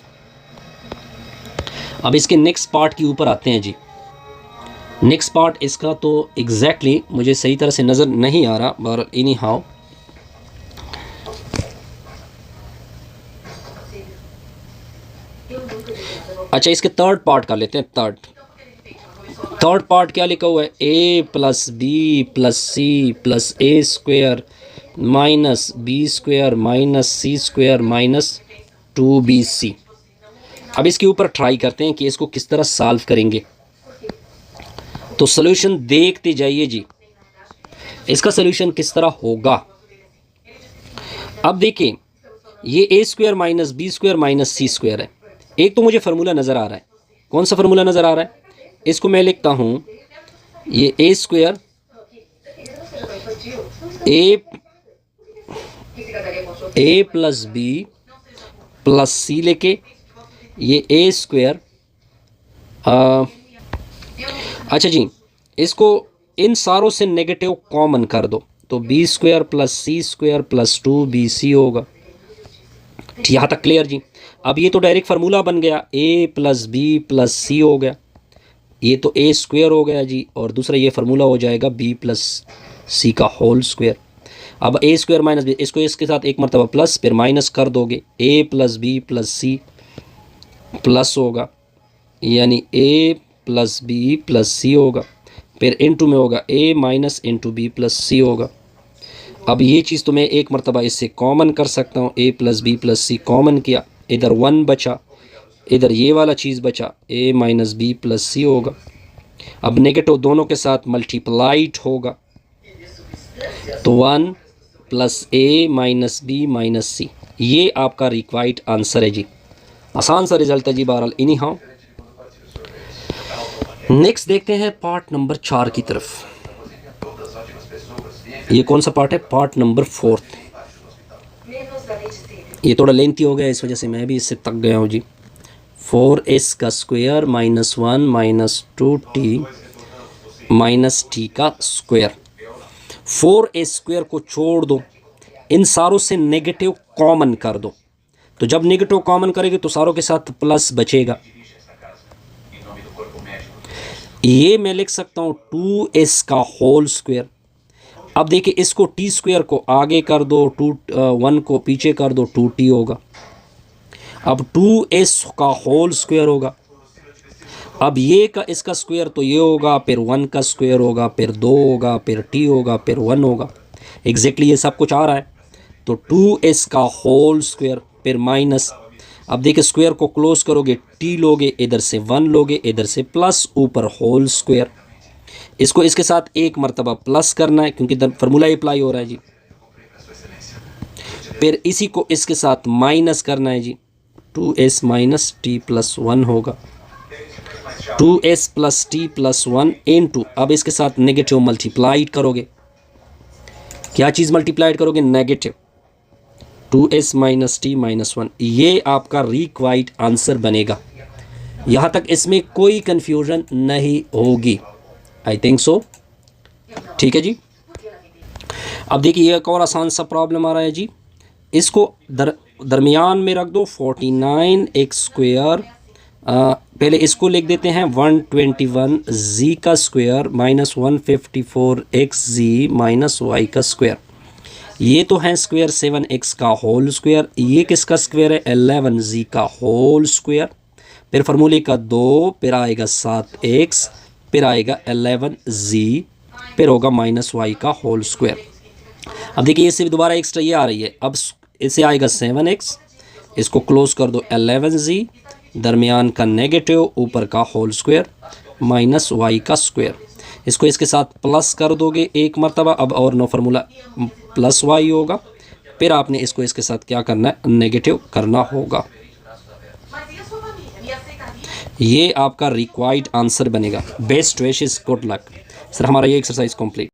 अब इसके नेक्स्ट पार्ट के ऊपर आते हैं जी। नेक्स्ट पार्ट इसका तो एग्जैक्टली मुझे सही तरह से नज़र नहीं आ रहा, पर एनी हाउ अच्छा इसके थर्ड पार्ट कर लेते हैं। थर्ड पार्ट क्या लिखा हुआ है, a plus b plus c plus a square minus b square minus c square minus 2bc। अब इसके ऊपर ट्राई करते हैं कि इसको किस तरह सॉल्व करेंगे। तो सॉल्यूशन देखते जाइए जी, इसका सॉल्यूशन किस तरह होगा। अब देखिए ये a square minus b square minus c square है। एक तो मुझे फार्मूला नज़र आ रहा है, कौन सा फार्मूला नज़र आ रहा है, इसको मैं लिखता हूँ, ये a square a plus b plus c लेके, ये a स्क्वायर, अच्छा जी इसको इन सारों से नेगेटिव कॉमन कर दो, तो b स्क्वायर प्लस सी स्क्वायर प्लस 2bc होगा। यहाँ तक क्लियर जी। अब ये तो डायरेक्ट फार्मूला बन गया, a प्लस बी प्लस सी हो गया, ये तो a स्क्वायर हो गया जी, और दूसरा ये फार्मूला हो जाएगा b प्लस सी का होल स्क्वायर। अब a स्क्वायर माइनस बी, इसको इसके साथ एक मरतबा प्लस फिर माइनस कर दोगे, a plus b plus c plus होगा, यानी a plus b plus c होगा, फिर इनटू में होगा a minus into b plus c होगा। अब ये चीज़ तो मैं एक मरतबा इससे कॉमन कर सकता हूँ, a plus b plus c common किया, इधर 1 बचा, इधर ये वाला चीज़ बचा, a minus B plus c होगा। अब नेगेटिव दोनों के साथ मल्टीप्लाइड होगा, तो 1 plus a minus b minus c, ये आपका रिक्वायर्ड आंसर है जी। आसान सा रिजल्ट है जी बहरहाल। इनी हाउ नेक्स्ट देखते हैं पार्ट नंबर 4 की तरफ। ये कौन सा पार्ट है, पार्ट नंबर 4। ये थोड़ा लेंथी हो गया, इस वजह से मैं भी इससे तक गया हूँ जी। 4s का square -1 minus 2t minus t का स्क्वायर। 4s स्क्वायर को छोड़ दो, इन सारों से नेगेटिव कॉमन कर दो। तो जब नेगेटिव कॉमन करेंगे तो सारों के साथ प्लस बचेगा। ये मैं लिख सकता हूँ 2s का होल स्क्वायर। अब देखिए इसको टी स्क्वायर को आगे कर दो, 1 को पीछे कर दो, 2t होगा। अब 2s का होल स्क्वायर होगा। अब ये का इसका स्क्वायर तो ये होगा, फिर 1 का स्क्वायर होगा, फिर 2 होगा, फिर t होगा, फिर 1 होगा। एग्जैक्टली ये सब कुछ आ रहा है। तो 2s का होल स्क्वायर फिर माइनस, अब देखिए स्क्वायर को क्लोज करोगे, t लोगे, इधर से 1 लोगे, इधर से प्लस, ऊपर होल स्क्वायर। इसको इसके साथ एक मरतबा प्लस करना है क्योंकि फार्मूला अप्लाई हो रहा है जी। फिर इसी को इसके साथ माइनस करना है जी, 2s माइनस t प्लस 1 होगा, 2s plus t plus 1 into, अब इसके साथ नेगेटिव मल्टीप्लाइड करोगे। क्या चीज़ मल्टीप्लाइड करोगे? Negative, 2s minus T minus 1। ये आपका रिक्वायर्ड आंसर बनेगा। यहाँ तक इसमें कोई कन्फ्यूजन नहीं होगी। I think so. ठीक है जी। अब देखिए एक और आसान सा प्रॉब्लम आ रहा है जी। इसको दरमियान में रख दो 49x स्क्वायर, पहले इसको लिख देते हैं 121z का square minus 154xz minus y का स्क्वायर। ये तो है स्क्वायर 7x का होल स्क्वायर। ये किसका स्क्वायर है? 11z का होल स्क्वायर। फिर फार्मूले का 2, फिर आएगा 7x, फिर आएगा 11z, फिर होगा माइनस y का होल स्क्वायर। अब देखिए इससे दोबारा एक्स्ट्रा ये आ रही है। अब इससे आएगा 7x, इसको क्लोज कर दो 11z, दरमियान का नेगेटिव, ऊपर का होल स्क्वायर माइनस y का स्क्वायर। इसको इसके साथ प्लस कर दोगे एक मरतबा, अब और नो फार्मूला प्लस y होगा। फिर आपने इसको इसके साथ क्या करना है? नेगेटिव करना होगा। ये आपका रिक्वायर्ड आंसर बनेगा। Best wishes, good luck. Sir हमारा ये एक्सरसाइज कंप्लीट।